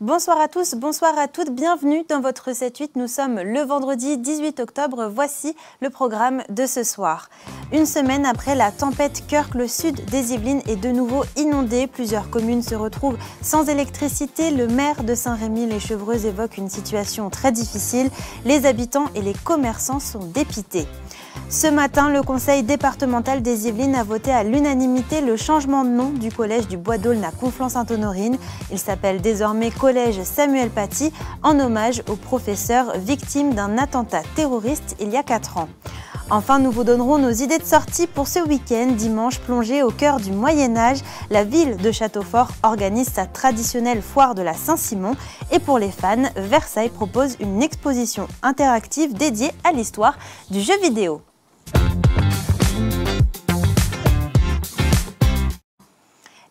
Bonsoir à tous, bonsoir à toutes, bienvenue dans votre 7-8. Nous sommes le vendredi 18 octobre, voici le programme de ce soir. Une semaine après la tempête Kirk, le sud des Yvelines est de nouveau inondé. Plusieurs communes se retrouvent sans électricité. Le maire de Saint-Rémy-lès-Chevreuse évoque une situation très difficile. Les habitants et les commerçants sont dépités. Ce matin, le conseil départemental des Yvelines a voté à l'unanimité le changement de nom du collège du Bois d'Aulne à Conflans-Sainte-Honorine. Il s'appelle désormais collège Samuel Paty, en hommage aux professeurs victimes d'un attentat terroriste il y a 4 ans. Enfin, nous vous donnerons nos idées de sortie pour ce week-end. Dimanche, plongé au cœur du Moyen-Âge, la ville de Châteaufort organise sa traditionnelle foire de la Saint-Simon. Et pour les fans, Versailles propose une exposition interactive dédiée à l'histoire du jeu vidéo.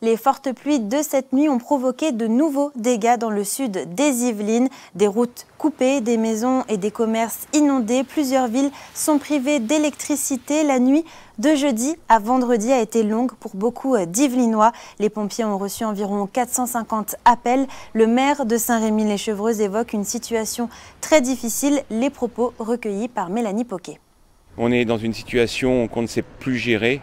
Les fortes pluies de cette nuit ont provoqué de nouveaux dégâts dans le sud des Yvelines. Des routes coupées, des maisons et des commerces inondés. Plusieurs villes sont privées d'électricité. La nuit de jeudi à vendredi a été longue pour beaucoup d'Yvelinois. Les pompiers ont reçu environ 450 appels. Le maire de Saint-Rémy-lès-Chevreuse évoque une situation très difficile. Les propos recueillis par Mélanie Poquet. On est dans une situation qu'on ne sait plus gérer,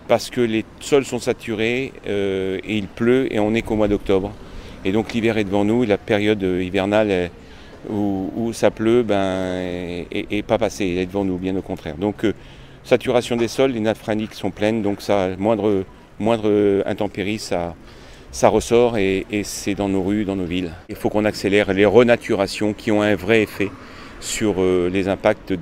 parce que les sols sont saturés et il pleut et on n'est qu'au mois d'octobre. Et donc l'hiver est devant nous, la période hivernale où ça pleut est pas passée, elle est devant nous, bien au contraire. Donc saturation des sols, les nappes phréatiques sont pleines, donc ça, moindre intempérie, ça ressort et c'est dans nos rues, dans nos villes. Il faut qu'on accélère les renaturations qui ont un vrai effet sur les impacts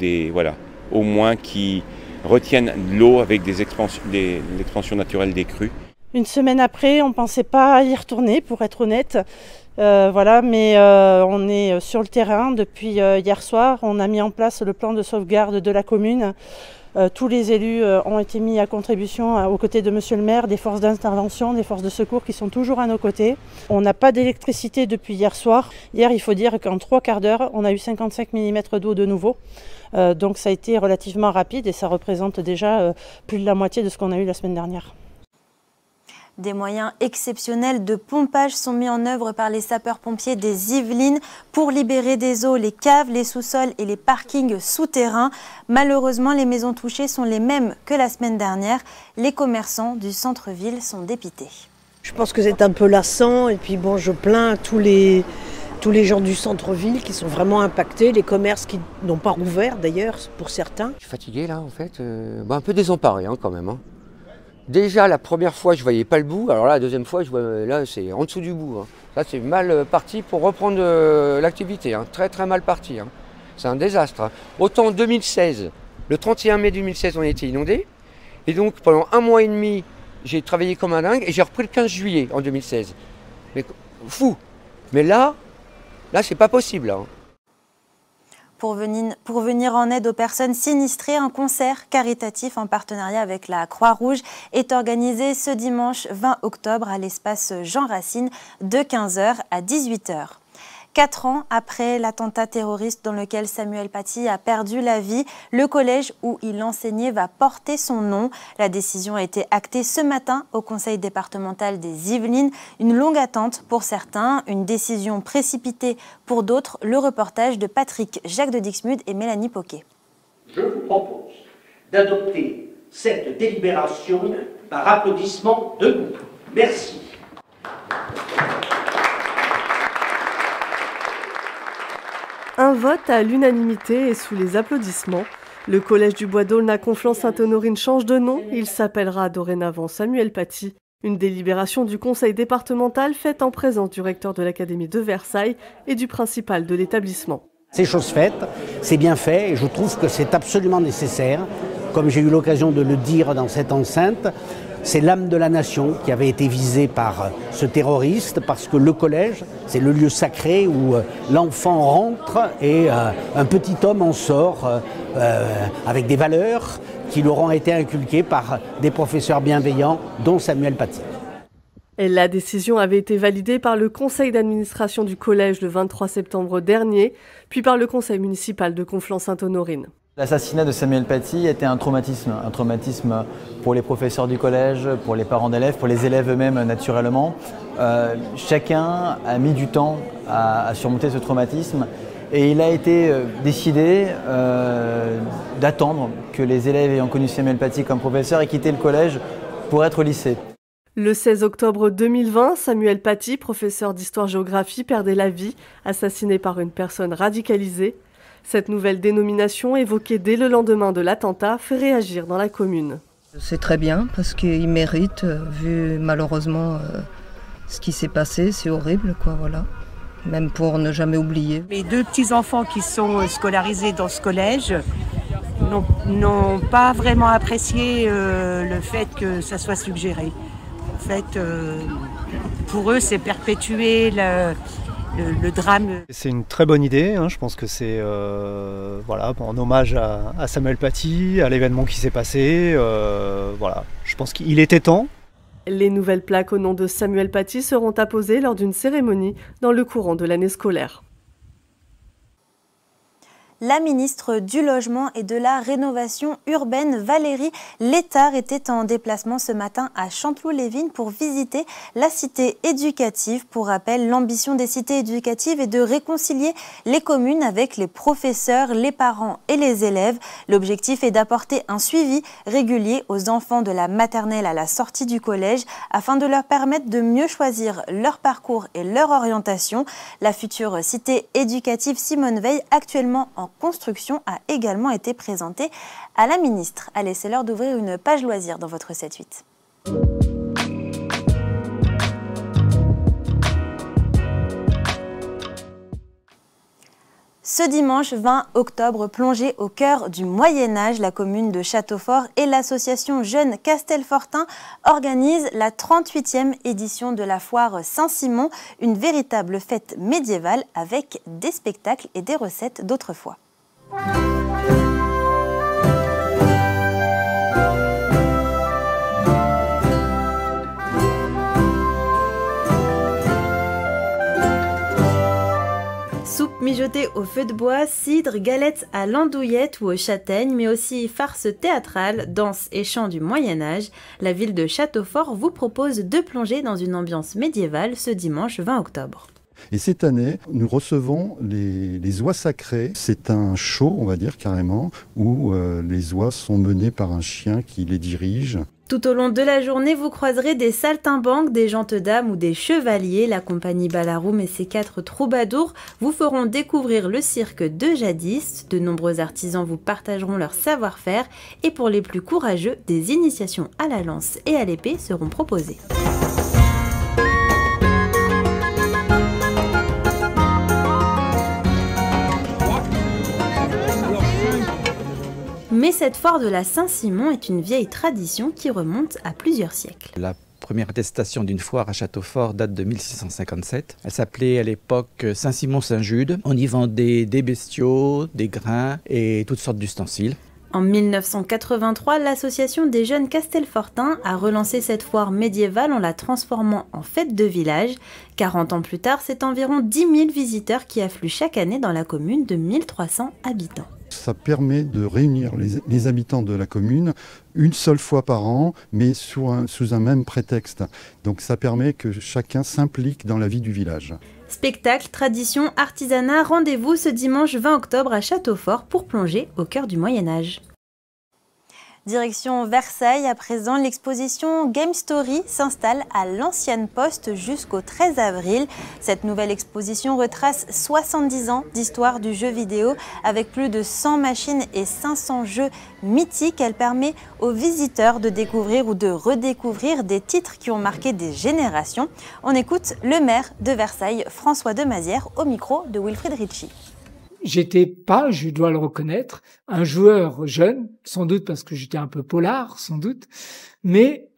au moins qui retiennent l'eau avec l'expansion naturelle des crues. Une semaine après, on ne pensait pas y retourner, pour être honnête. Mais on est sur le terrain depuis hier soir. On a mis en place le plan de sauvegarde de la commune. Tous les élus ont été mis à contribution aux côtés de monsieur le maire, des forces d'intervention, des forces de secours qui sont toujours à nos côtés. On n'a pas d'électricité depuis hier soir. Hier, il faut dire qu'en 3 quarts d'heure, on a eu 55 mm d'eau de nouveau. Donc ça a été relativement rapide et ça représente déjà plus de la moitié de ce qu'on a eu la semaine dernière. Des moyens exceptionnels de pompage sont mis en œuvre par les sapeurs-pompiers des Yvelines pour libérer des eaux les caves, les sous-sols et les parkings souterrains. Malheureusement, les maisons touchées sont les mêmes que la semaine dernière. Les commerçants du centre-ville sont dépités. Je pense que c'est un peu lassant et puis bon, je plains tous les gens du centre-ville qui sont vraiment impactés, les commerces qui n'ont pas rouvert d'ailleurs pour certains. Je suis fatigué là en fait, un peu désemparé quand même. Déjà la première fois je voyais pas le bout, alors là la deuxième fois là c'est en dessous du bout. Là c'est mal parti pour reprendre l'activité, très très mal parti. C'est un désastre. Autant en 2016, le 31 mai 2016 on a été inondés et donc pendant 1 mois et demi j'ai travaillé comme un dingue et j'ai repris le 15 juillet en 2016. Mais fou. Mais là c'est pas possible. Pour venir en aide aux personnes sinistrées, un concert caritatif en partenariat avec la Croix-Rouge est organisé ce dimanche 20 octobre à l'espace Jean Racine de 15h à 18h. 4 ans après l'attentat terroriste dans lequel Samuel Paty a perdu la vie, le collège où il enseignait va porter son nom. La décision a été actée ce matin au conseil départemental des Yvelines. Une longue attente pour certains, une décision précipitée pour d'autres. Le reportage de Patrick Jacques de Dixmude et Mélanie Poquet. Je vous propose d'adopter cette délibération par applaudissement debout. Merci. Un vote à l'unanimité et sous les applaudissements. Le collège du Bois d'Aulne à Conflans-Sainte-Honorine change de nom. Il s'appellera dorénavant Samuel Paty. Une délibération du conseil départemental faite en présence du recteur de l'Académie de Versailles et du principal de l'établissement. C'est chose faite, c'est bien fait et je trouve que c'est absolument nécessaire. Comme j'ai eu l'occasion de le dire dans cette enceinte, c'est l'âme de la nation qui avait été visée par ce terroriste parce que le collège, c'est le lieu sacré où l'enfant rentre et un petit homme en sort avec des valeurs qui leur ont été inculquées par des professeurs bienveillants, dont Samuel Paty. Et la décision avait été validée par le conseil d'administration du collège le 23 septembre dernier, puis par le conseil municipal de Conflans-Sainte-Honorine. L'assassinat de Samuel Paty était un traumatisme pour les professeurs du collège, pour les parents d'élèves, pour les élèves eux-mêmes naturellement. Chacun a mis du temps à surmonter ce traumatisme et il a été décidé d'attendre que les élèves ayant connu Samuel Paty comme professeur aient quitté le collège pour être au lycée. Le 16 octobre 2020, Samuel Paty, professeur d'histoire-géographie, perdait la vie, assassiné par une personne radicalisée. Cette nouvelle dénomination, évoquée dès le lendemain de l'attentat, fait réagir dans la commune. C'est très bien parce qu'il mérite, vu malheureusement ce qui s'est passé, c'est horrible, quoi, voilà. Même pour ne jamais oublier. Les 2 petits-enfants qui sont scolarisés dans ce collège n'ont pas vraiment apprécié le fait que ça soit suggéré. En fait, pour eux, c'est perpétuer le drame. C'est une très bonne idée, hein. Je pense que c'est en hommage à Samuel Paty, à l'événement qui s'est passé. Voilà. Je pense qu'il était temps. Les nouvelles plaques au nom de Samuel Paty seront apposées lors d'une cérémonie dans le courant de l'année scolaire. La ministre du Logement et de la Rénovation urbaine, Valérie Létard, était en déplacement ce matin à Chanteloup-les-Vignes pour visiter la cité éducative. Pour rappel, l'ambition des cités éducatives est de réconcilier les communes avec les professeurs, les parents et les élèves. L'objectif est d'apporter un suivi régulier aux enfants de la maternelle à la sortie du collège afin de leur permettre de mieux choisir leur parcours et leur orientation. La future cité éducative Simone Veil, actuellement en construction, a également été présentée à la ministre. Allez, c'est l'heure d'ouvrir une page loisirs dans votre 7-8. Ce dimanche 20 octobre, plongée au cœur du Moyen-Âge, la commune de Châteaufort et l'association Jeunes Castelfortin organisent la 38e édition de la foire Saint-Simon, une véritable fête médiévale avec des spectacles et des recettes d'autrefois. Soupe mijotée au feu de bois, cidre, galettes à l'andouillette ou aux châtaignes, mais aussi farce théâtrale, danse et chant du Moyen-Âge. La ville de Châteaufort vous propose de plonger dans une ambiance médiévale ce dimanche 20 octobre. Et cette année, nous recevons les oies sacrées. C'est un show, on va dire carrément, où les oies sont menées par un chien qui les dirige. Tout au long de la journée, vous croiserez des saltimbanques, des gentilles-dames ou des chevaliers. La compagnie Balaroum et ses 4 troubadours vous feront découvrir le cirque de jadis. De nombreux artisans vous partageront leur savoir-faire. Et pour les plus courageux, des initiations à la lance et à l'épée seront proposées. Mais cette foire de la Saint-Simon est une vieille tradition qui remonte à plusieurs siècles. La première attestation d'une foire à Châteaufort date de 1657. Elle s'appelait à l'époque Saint-Simon-Saint-Jude. On y vendait des bestiaux, des grains et toutes sortes d'ustensiles. En 1983, l'association des Jeunes Castelfortin a relancé cette foire médiévale en la transformant en fête de village. 40 ans plus tard, c'est environ 10 000 visiteurs qui affluent chaque année dans la commune de 1300 habitants. Ça permet de réunir les habitants de la commune une seule fois par an, mais sous un même prétexte. Donc ça permet que chacun s'implique dans la vie du village. Spectacle, tradition, artisanat, rendez-vous ce dimanche 20 octobre à Châteaufort pour plonger au cœur du Moyen-Âge. Direction Versailles, à présent, l'exposition Game Story s'installe à l'Ancienne Poste jusqu'au 13 avril. Cette nouvelle exposition retrace 70 ans d'histoire du jeu vidéo avec plus de 100 machines et 500 jeux mythiques. Elle permet aux visiteurs de découvrir ou de redécouvrir des titres qui ont marqué des générations. On écoute le maire de Versailles, François Demazière, au micro de Wilfried Ritchie. J'étais pas, je dois le reconnaître, un joueur jeune, sans doute parce que j'étais un peu polar, sans doute, mais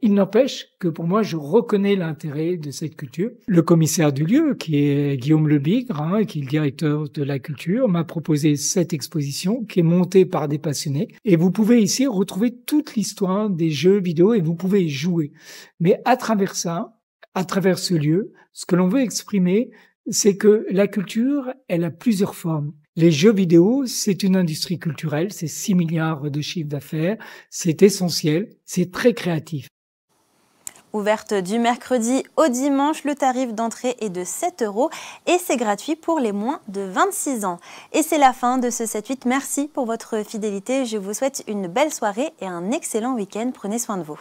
il n'empêche que pour moi, je reconnais l'intérêt de cette culture. Le commissaire du lieu, qui est Guillaume Lebigre, qui est le directeur de la culture, m'a proposé cette exposition qui est montée par des passionnés. Et vous pouvez ici retrouver toute l'histoire des jeux vidéo et vous pouvez y jouer. Mais à travers ça, à travers ce lieu, ce que l'on veut exprimer, c'est que la culture, elle a plusieurs formes. Les jeux vidéo, c'est une industrie culturelle, c'est 6 milliards de chiffre d'affaires, c'est essentiel, c'est très créatif. Ouverte du mercredi au dimanche, le tarif d'entrée est de 7 € et c'est gratuit pour les moins de 26 ans. Et c'est la fin de ce 7-8. Merci pour votre fidélité. Je vous souhaite une belle soirée et un excellent week-end. Prenez soin de vous.